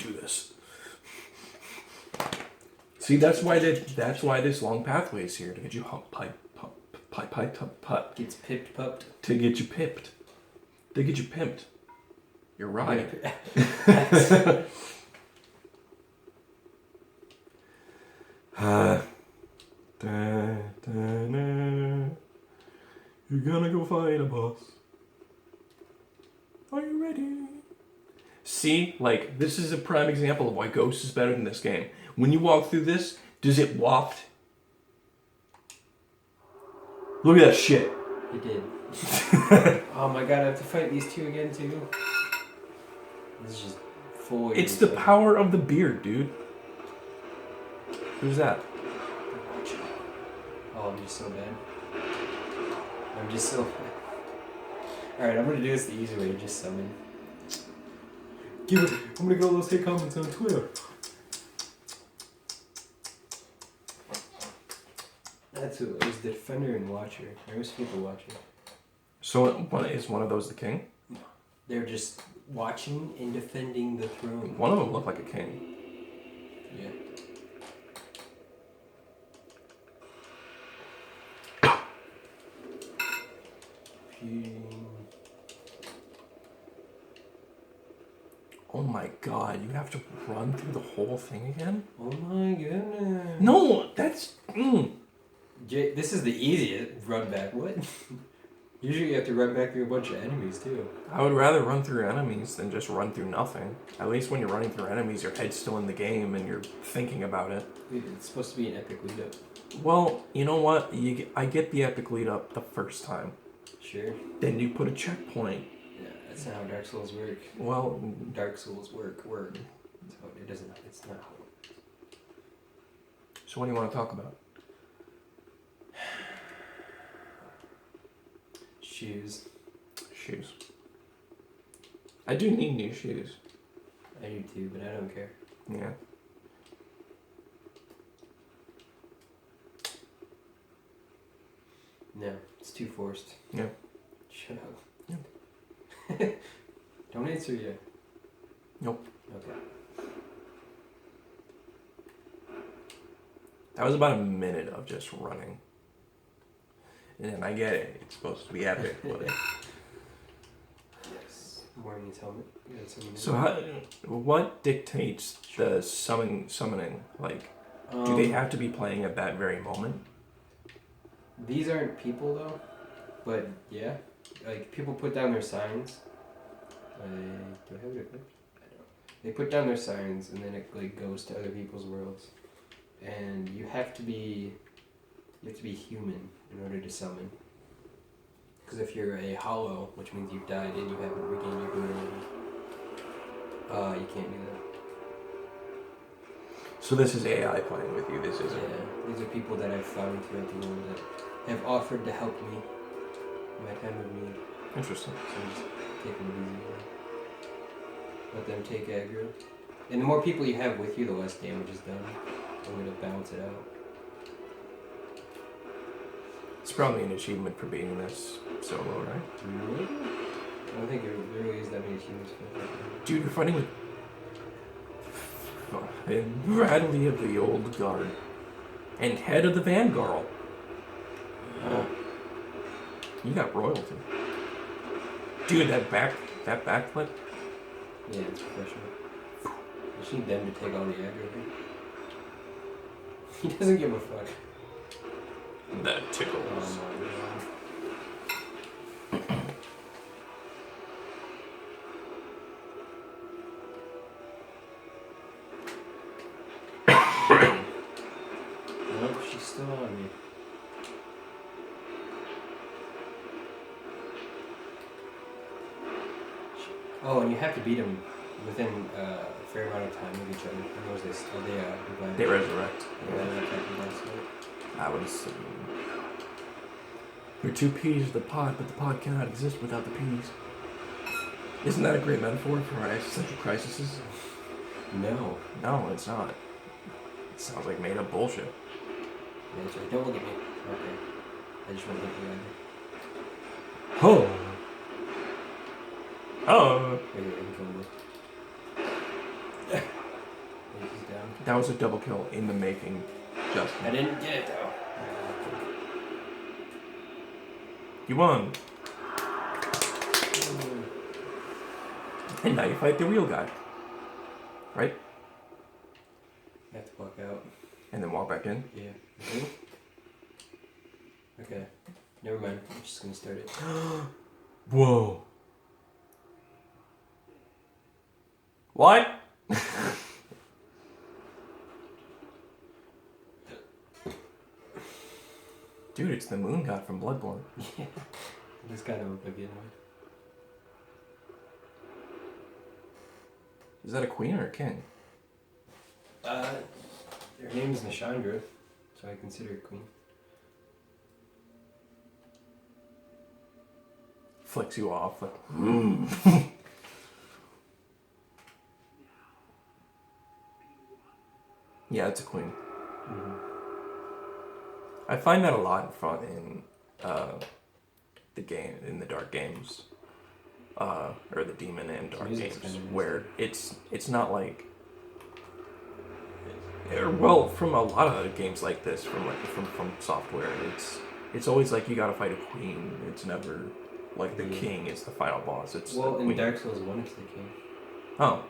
do this. See, that's why this long pathway is here, to get you Gets pipped. To get you pipped. To get you pimped. You're right. You're gonna go fight a boss. Are you ready? See, like, this is a prime example of why Ghost is better than this game. When you walk through this, does it waft? Look at that shit. It did. Oh my god, I have to fight these two again too. This is just full. It's the power of the beard, dude. Who's that? Oh, I'm just so bad. Alright, I'm gonna do this the easy way, just summon. I'm gonna get all those hate comments on Twitter. That's who it was, the Defender and Watcher. I always forget the Watcher. So is one of those the king? They're just watching and defending the throne. One of them looked like a king. Yeah. Oh my god, you have to run through the whole thing again? Oh my goodness. No, that's... This is the easiest run back. What? Usually you have to run back through a bunch of enemies too. I would rather run through enemies than just run through nothing. At least when you're running through enemies, your head's still in the game and you're thinking about it. It's supposed to be an epic lead up. Well, you know what? I get the epic lead up the first time. Sure. Then you put a checkpoint. Yeah, that's not how Dark Souls work. Well, Dark Souls work. So it doesn't. It's not how it works. So what do you want to talk about? Shoes. I do need new shoes. I do too, but I don't care. Yeah. No, it's too forced. Yeah. Shut up. Yeah. Don't answer yet. Nope. Okay. That was about a minute of just running. And I get it. It's supposed to be epic, but... Yes. Wearing his helmet. So what dictates the summoning? Like, do they have to be playing at that very moment? These aren't people though, but yeah, like people put down their signs. Do I have it equipped? I don't. They put down their signs and then it like goes to other people's worlds, and you have to be human in order to summon. Because if you're a hollow, which means you've died and you haven't regained your humanity, you can't do that. So this is AI playing with you. This isn't. Yeah, these are people that I've found throughout the world that have offered to help me in my time of need. Interesting. So I'm just taking it easy. Let them take aggro. And the more people you have with you, the less damage is done. I'm going to balance it out. It's probably an achievement for beating this solo, right? Really? I don't think there really is that many achievements for that. Dude, you're fighting with... Bradley of the Old Guard. And head of the Vanguard. You got royalty. Dude, that backflip? Yeah, it's professional. I just need them to take all the aggro. He doesn't give a fuck. That tickles. Oh my god. Nope, she's still on me. Oh, and you have to beat them within a fair amount of time with each other. Otherwise, They resurrect. Yeah. I would assume. There are two P's of the pod, but the pod cannot exist without the P's. Isn't that a great metaphor for our existential crises? No. No, it's not. It sounds like made up bullshit. Yeah, that's right. Don't look at me. Okay. I just want to look at you. Oh. Oh. Wait, I'm coming. That was a double kill in the making, Justin. I didn't get it though. You won. And now you fight the real guy. Right? I have to walk out. And then walk back in. Yeah. Mhm. Okay. Never mind. I'm just gonna start it. Whoa. What? Dude, it's the moon god from Bloodborne. Yeah. This kind of look annoyed. Is that a queen or a king? Her name is Nishandra, so I consider her queen. Flicks you off. Like, Yeah, it's a queen. Mm-hmm. I find that a lot in the game, in the dark games, or the demon and dark Music's games, kind of where it's not like, well, from a lot of games like this, from software, it's always like you gotta fight a queen. It's never like the king is the final boss. It's well, the in queen. Dark Souls 1, it's the king. Oh.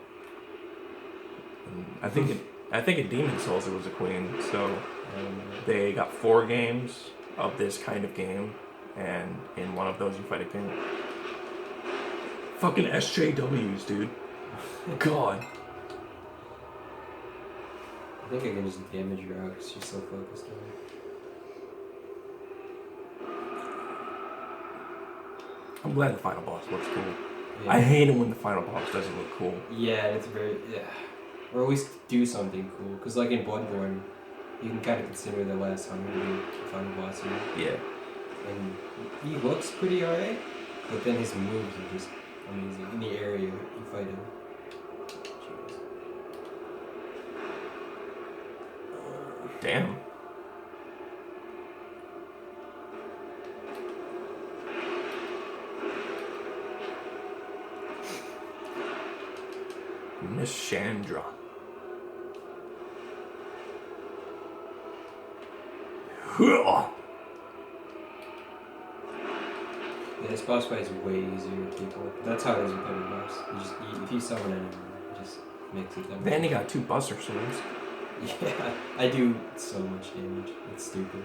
I think in Demon Souls it was a queen. So they got 4 games of this kind of game, and in one of those you fight a king. Fucking SJWs, dude. God. I think I can just damage her out because she's so focused on it. I'm glad the final boss looks cool. Yeah. I hate it when the final boss doesn't look cool. Yeah, it's very or at least do something cool. Cause like in Bloodborne, you can kind of consider the last hunter to be the final boss. You know? Yeah. And he looks pretty alright, but then his moves are just amazing in the area you fight him. Jeez. Damn. Miss Chandra. Yeah, this boss fight is way easier with people. That's how it is with every boss. If you summon anyone, it just makes it that Then he got 2 Buster Swords. Yeah, I do so much damage. It's stupid.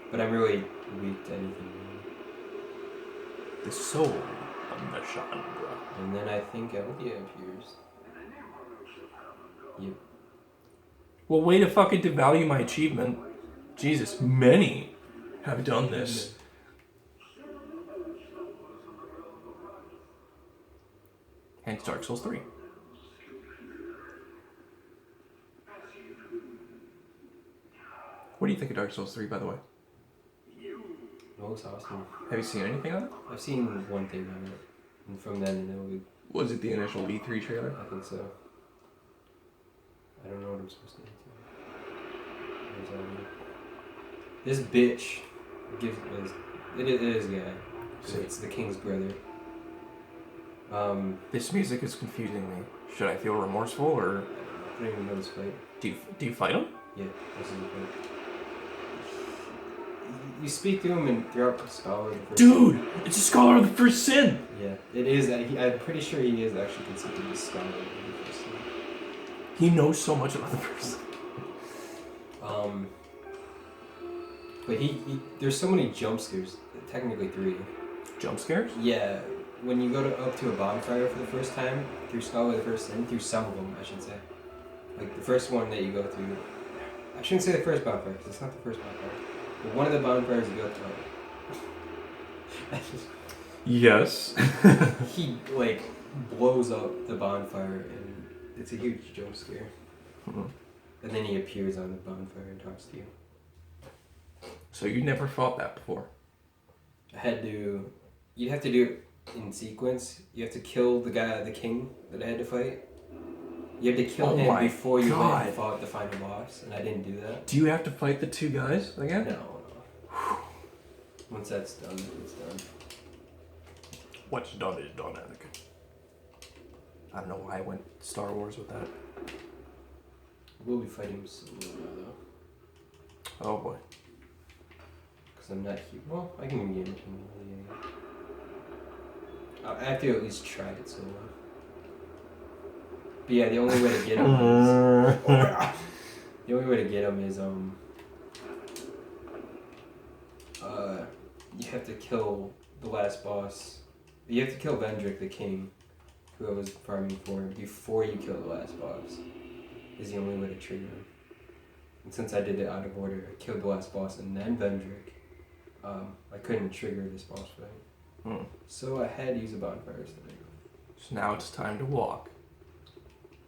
But I'm really weak to anything. The soul of the Chandra. And then I think Eldia appears. Yep. Well, way to fucking devalue my achievement. Jesus, many have done this. Hence Dark Souls 3. What do you think of Dark Souls 3, by the way? It looks awesome. Have you seen anything on it? I've seen one thing on it. And from then, Was it the initial E3 trailer? I think so. I don't know what I'm supposed to do. Where's Eldia? This bitch gives it is yeah. So it's the king's brother. This music is confusing me. Should I feel remorseful or I don't even know this fight. do you fight him? Yeah, this is the fight. You speak to him and throughout the scholar. The first Dude, it's a scholar of the first sin. Yeah, it is. I'm pretty sure he is actually considered a scholar of the first sin. He knows so much about the first. But he there's so many jump scares. Technically 3. Jump scares? Yeah, when you go up to a bonfire for the first time through Scholar of the First Sin, through some of them, I should say. Like the first one that you go through. I shouldn't say the first bonfire because it's not the first bonfire. But one of the bonfires you go through. Yes. He like blows up the bonfire and it's a huge jump scare. Mhm. And then he appears on the bonfire and talks to you. So you never fought that before? You'd have to do it in sequence. You have to kill the king that I had to fight. You had to kill him before you went and fought the final boss, and I didn't do that. Do you have to fight the 2 guys again? No. Once that's done, it's done. What's done is done, Anakin. I don't know why I went Star Wars with that. will be fighting him solo now though. Oh boy. Because I'm not here. Well, I can game it. I have to at least try it solo. But yeah, the only way to get him is... The only way to get him is, you have to kill the last boss. You have to kill Vendrick the king, who I was farming for, before you kill the last boss. Is the only way to trigger him. And since I did it out of order, I killed the last boss and then Vendrick. I couldn't trigger this boss fight. So I had to use a bonfire today. So now it's time to walk.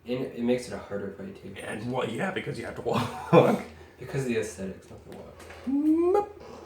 And it makes it a harder fight too. And well, yeah, because you have to walk. Because of the aesthetics, not the walk.